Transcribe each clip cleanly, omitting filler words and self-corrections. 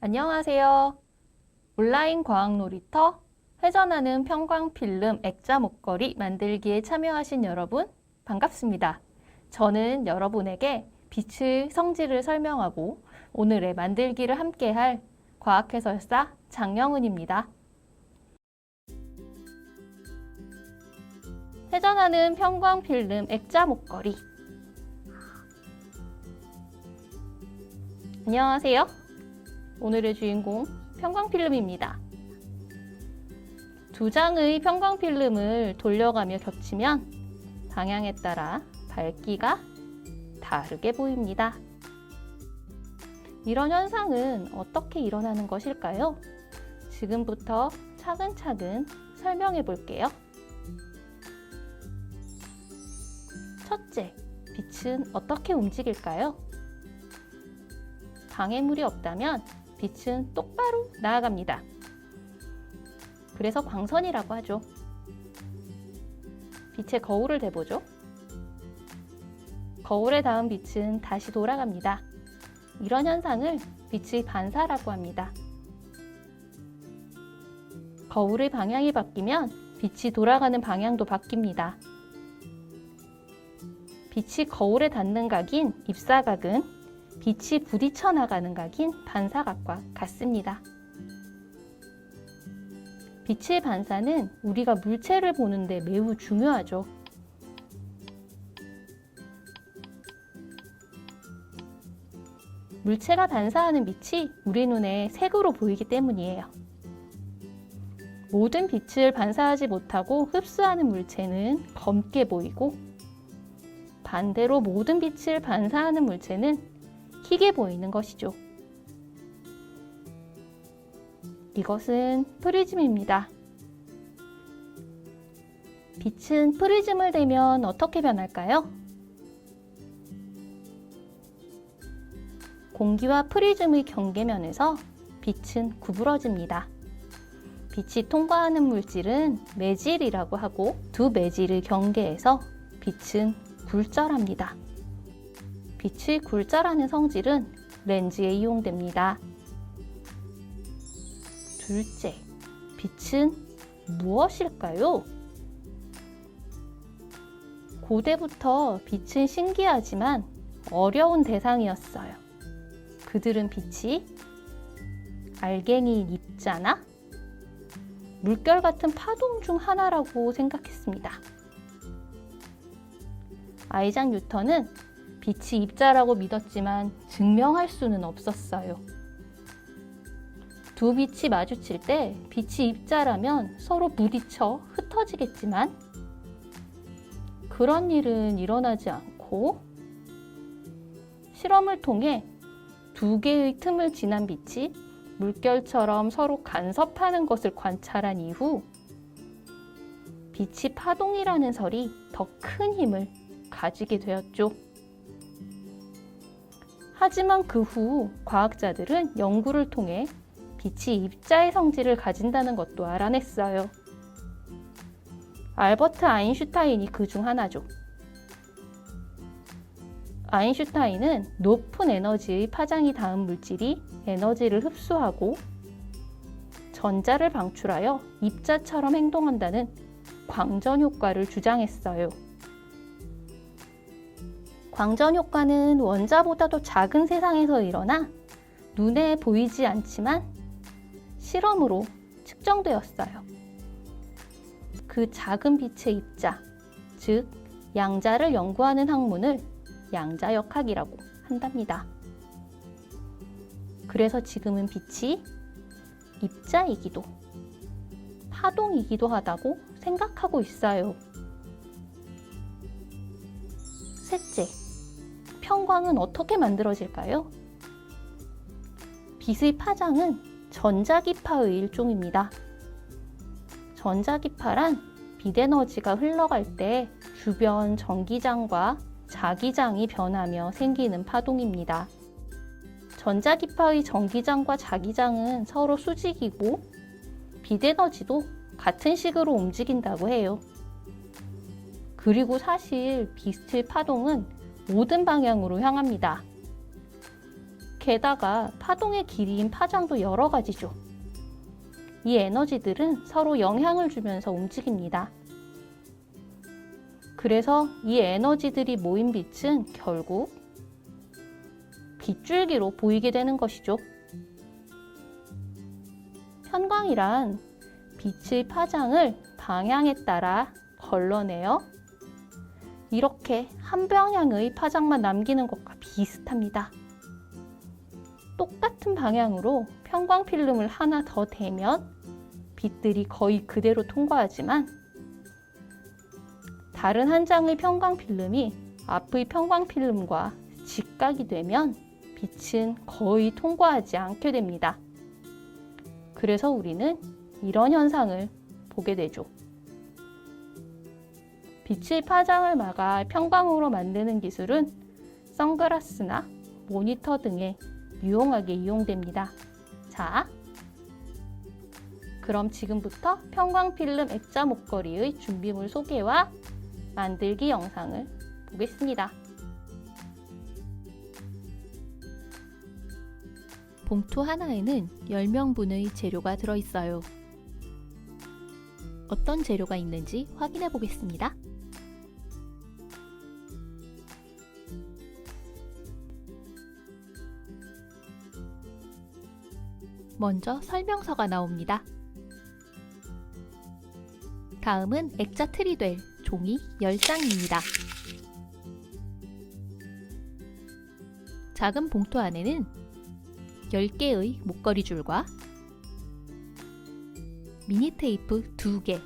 안녕하세요. 온라인 과학 놀이터 회전하는 편광필름 액자 목걸이 만들기에 참여하신 여러분 반갑습니다. 저는 여러분에게 빛의 성질을 설명하고 오늘의 만들기를 함께할 과학해설사 장영은입니다. 회전하는 편광필름 액자 목걸이. 안녕하세요. 오늘의 주인공 편광필름입니다. 두 장의 편광필름을 돌려가며 겹치면 방향에 따라 밝기가 다르게 보입니다. 이런 현상은 어떻게 일어나는 것일까요? 지금부터 차근차근 설명해 볼게요. 첫째, 빛은 어떻게 움직일까요? 방해물이 없다면 빛은 똑바로 나아갑니다. 그래서 광선이라고 하죠. 빛의 거울을 대보죠. 거울에 닿은 빛은 다시 돌아갑니다. 이런 현상을 빛의 반사라고 합니다. 거울의 방향이 바뀌면 빛이 돌아가는 방향도 바뀝니다. 빛이 거울에 닿는 각인 입사각은 빛이 부딪혀 나가는 각인 반사각과 같습니다. 빛의 반사는 우리가 물체를 보는데 매우 중요하죠. 물체가 반사하는 빛이 우리 눈에 색으로 보이기 때문이에요. 모든 빛을 반사하지 못하고 흡수하는 물체는 검게 보이고 반대로 모든 빛을 반사하는 물체는 희게 보이는 것이죠. 이것은 프리즘입니다. 빛은 프리즘을 대면 어떻게 변할까요? 공기와 프리즘의 경계면에서 빛은 구부러집니다. 빛이 통과하는 물질은 매질이라고 하고 두 매질의 경계에서 빛은 굴절합니다. 빛의 굴절하는 성질은 렌즈에 이용됩니다. 둘째, 빛은 무엇일까요? 고대부터 빛은 신기하지만 어려운 대상이었어요. 그들은 빛이 알갱이인 입자나 물결 같은 파동 중 하나라고 생각했습니다. 아이작 뉴턴은 빛이 입자라고 믿었지만 증명할 수는 없었어요. 두 빛이 마주칠 때 빛이 입자라면 서로 부딪혀 흩어지겠지만 그런 일은 일어나지 않고 실험을 통해 두 개의 틈을 지난 빛이 물결처럼 서로 간섭하는 것을 관찰한 이후 빛이 파동이라는 설이 더 큰 힘을 가지게 되었죠. 하지만 그 후 과학자들은 연구를 통해 빛이 입자의 성질을 가진다는 것도 알아냈어요. 알버트 아인슈타인이 그 중 하나죠. 아인슈타인은 높은 에너지의 파장이 닿은 물질이 에너지를 흡수하고 전자를 방출하여 입자처럼 행동한다는 광전 효과를 주장했어요. 광전 효과는 원자보다도 작은 세상에서 일어나 눈에 보이지 않지만 실험으로 측정되었어요. 그 작은 빛의 입자, 즉 양자를 연구하는 학문을 양자역학이라고 한답니다. 그래서 지금은 빛이 입자이기도 파동이기도 하다고 생각하고 있어요. 셋째, 편광은 어떻게 만들어질까요? 빛의 파장은 전자기파의 일종입니다. 전자기파란 빛에너지가 흘러갈 때 주변 전기장과 자기장이 변하며 생기는 파동입니다. 전자기파의 전기장과 자기장은 서로 수직이고 빛에너지도 같은 식으로 움직인다고 해요. 그리고 사실 빛의 파동은 모든 방향으로 향합니다. 게다가 파동의 길이인 파장도 여러 가지죠. 이 에너지들은 서로 영향을 주면서 움직입니다. 그래서 이 에너지들이 모인 빛은 결국 빗줄기로 보이게 되는 것이죠. 편광이란 빛의 파장을 방향에 따라 걸러내어 이렇게 한 방향의 파장만 남기는 것과 비슷합니다. 똑같은 방향으로 편광 필름을 하나 더 대면 빛들이 거의 그대로 통과하지만 다른 한 장의 편광 필름이 앞의 편광 필름과 직각이 되면 빛은 거의 통과하지 않게 됩니다. 그래서 우리는 이런 현상을 보게 되죠. 빛의 파장을 막아 편광으로 만드는 기술은 선글라스나 모니터 등에 유용하게 이용됩니다. 자, 그럼 지금부터 편광 필름 액자 목걸이의 준비물 소개와 만들기 영상을 보겠습니다. 봉투 하나에는 10명분의 재료가 들어있어요. 어떤 재료가 있는지 확인해 보겠습니다. 먼저 설명서가 나옵니다. 다음은 액자 틀이 될 종이 10장입니다. 작은 봉투 안에는 10개의 목걸이 줄과 미니 테이프 2개,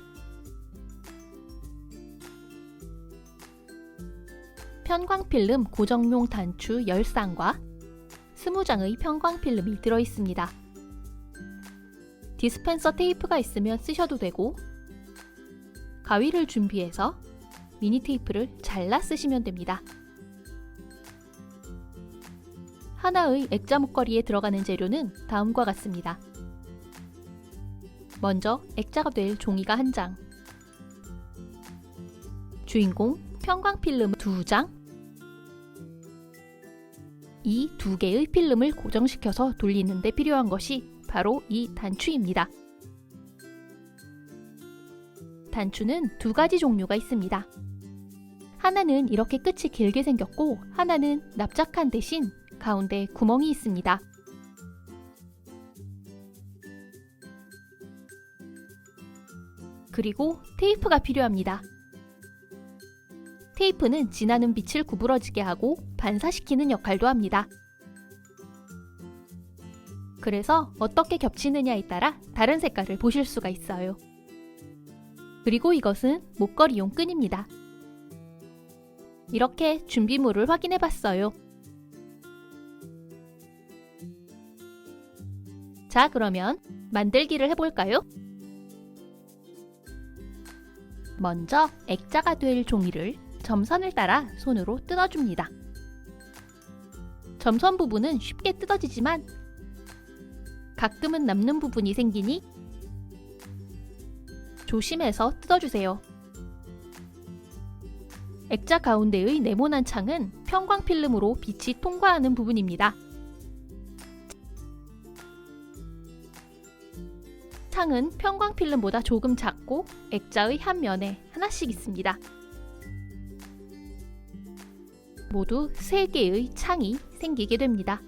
편광 필름 고정용 단추 10쌍과 20장의 편광 필름이 들어있습니다. 디스펜서 테이프가 있으면 쓰셔도 되고 가위를 준비해서 미니 테이프를 잘라 쓰시면 됩니다. 하나의 액자 목걸이에 들어가는 재료는 다음과 같습니다. 먼저 액자가 될 종이가 1장, 주인공 편광 필름 2장, 이 2개의 필름을 고정시켜서 돌리는 데 필요한 것이 바로 이 단추입니다. 단추는 2가지 종류가 있습니다. 하나는 이렇게 끝이 길게 생겼고 하나는 납작한 대신 가운데 구멍이 있습니다. 그리고 테이프가 필요합니다. 테이프는 지나는 빛을 구부러지게 하고 반사시키는 역할도 합니다. 그래서 어떻게 겹치느냐에 따라 다른 색깔을 보실 수가 있어요. 그리고 이것은 목걸이용 끈입니다. 이렇게 준비물을 확인해 봤어요. 자, 그러면 만들기를 해볼까요? 먼저 액자가 될 종이를 점선을 따라 손으로 뜯어줍니다. 점선 부분은 쉽게 뜯어지지만 가끔은 남는 부분이 생기니 조심해서 뜯어주세요. 액자 가운데의 네모난 창은 편광 필름으로 빛이 통과하는 부분입니다. 창은 편광 필름보다 조금 작고 액자의 한 면에 하나씩 있습니다. 모두 3개의 창이 생기게 됩니다.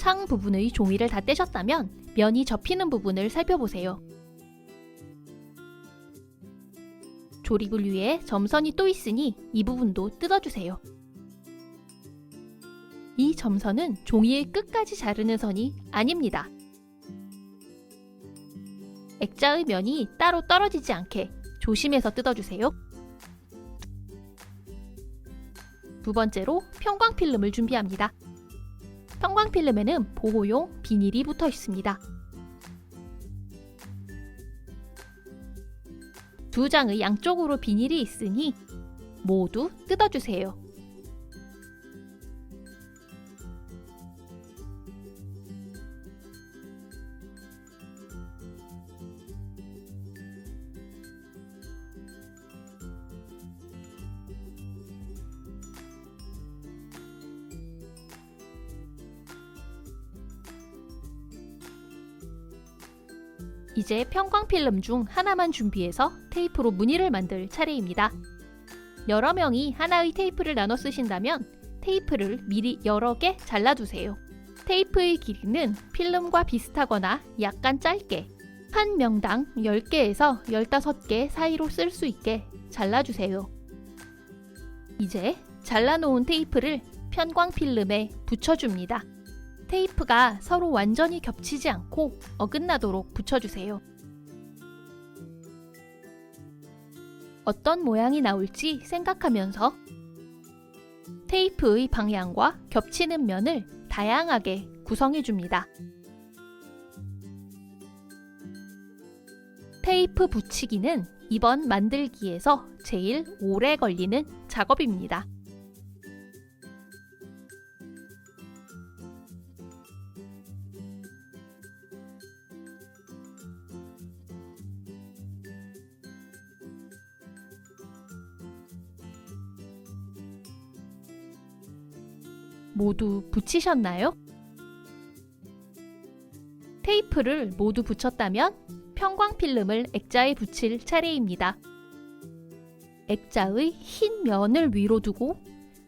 창 부분의 종이를 다 떼셨다면 면이 접히는 부분을 살펴보세요. 조립을 위해 점선이 또 있으니 이 부분도 뜯어주세요. 이 점선은 종이의 끝까지 자르는 선이 아닙니다. 액자의 면이 따로 떨어지지 않게 조심해서 뜯어주세요. 두 번째로 편광 필름을 준비합니다. 편광 필름에는 보호용 비닐이 붙어 있습니다. 2장의 양쪽으로 비닐이 있으니 모두 뜯어주세요. 이제 편광필름 중 하나만 준비해서 테이프로 무늬를 만들 차례입니다. 여러 명이 하나의 테이프를 나눠 쓰신다면 테이프를 미리 여러 개 잘라두세요. 테이프의 길이는 필름과 비슷하거나 약간 짧게 한 명당 10개에서 15개 사이로 쓸 수 있게 잘라주세요. 이제 잘라놓은 테이프를 편광필름에 붙여줍니다. 테이프가 서로 완전히 겹치지 않고 어긋나도록 붙여주세요. 어떤 모양이 나올지 생각하면서 테이프의 방향과 겹치는 면을 다양하게 구성해줍니다. 테이프 붙이기는 이번 만들기에서 제일 오래 걸리는 작업입니다. 모두 붙이셨나요? 테이프를 모두 붙였다면 편광필름을 액자에 붙일 차례입니다. 액자의 흰 면을 위로 두고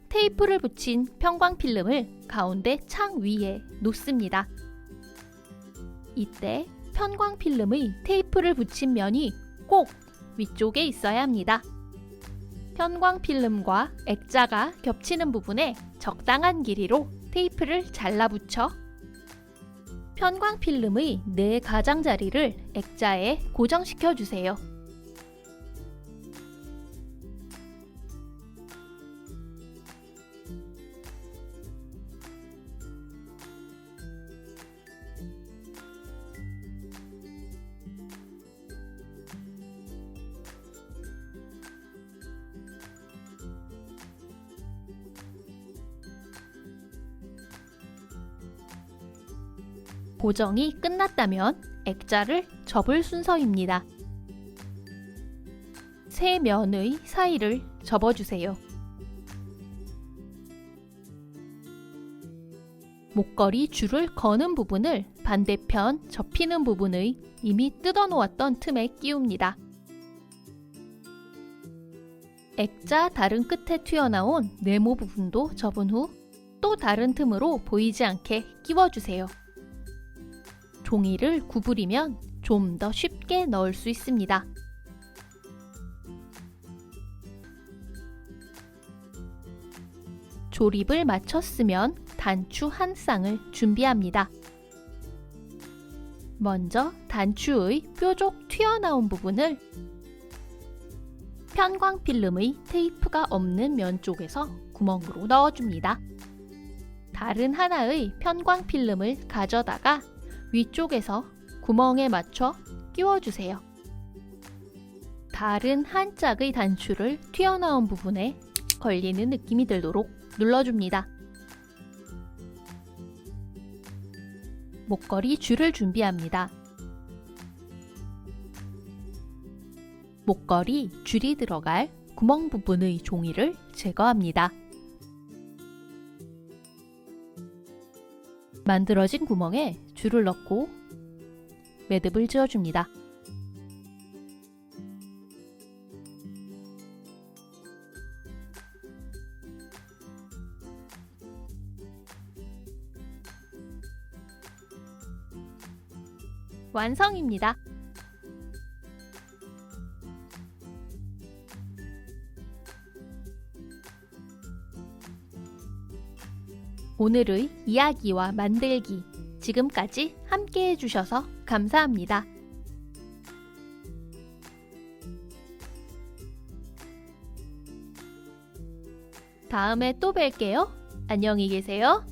테이프를 붙인 편광필름을 가운데 창 위에 놓습니다. 이때 편광필름의 테이프를 붙인 면이 꼭 위쪽에 있어야 합니다. 편광필름과 액자가 겹치는 부분에 적당한 길이로 테이프를 잘라붙여 편광필름의 4가장자리를 액자에 고정시켜 주세요. 고정이 끝났다면 액자를 접을 순서입니다. 세 면의 사이를 접어주세요. 목걸이 줄을 거는 부분을 반대편 접히는 부분의 이미 뜯어놓았던 틈에 끼웁니다. 액자 다른 끝에 튀어나온 네모 부분도 접은 후 또 다른 틈으로 보이지 않게 끼워주세요. 종이를 구부리면 좀 더 쉽게 넣을 수 있습니다. 조립을 마쳤으면 단추 한 쌍을 준비합니다. 먼저 단추의 뾰족 튀어나온 부분을 편광필름의 테이프가 없는 면 쪽에서 구멍으로 넣어줍니다. 다른 하나의 편광필름을 가져다가 위쪽에서 구멍에 맞춰 끼워주세요. 다른 한 짝의 단추를 튀어나온 부분에 걸리는 느낌이 들도록 눌러줍니다. 목걸이 줄을 준비합니다. 목걸이 줄이 들어갈 구멍 부분의 종이를 제거합니다. 만들어진 구멍에 줄을 넣고 매듭을 지어줍니다. 완성입니다. 오늘의 이야기와 만들기, 지금까지 함께 해주셔서 감사합니다. 다음에 또 뵐게요. 안녕히 계세요.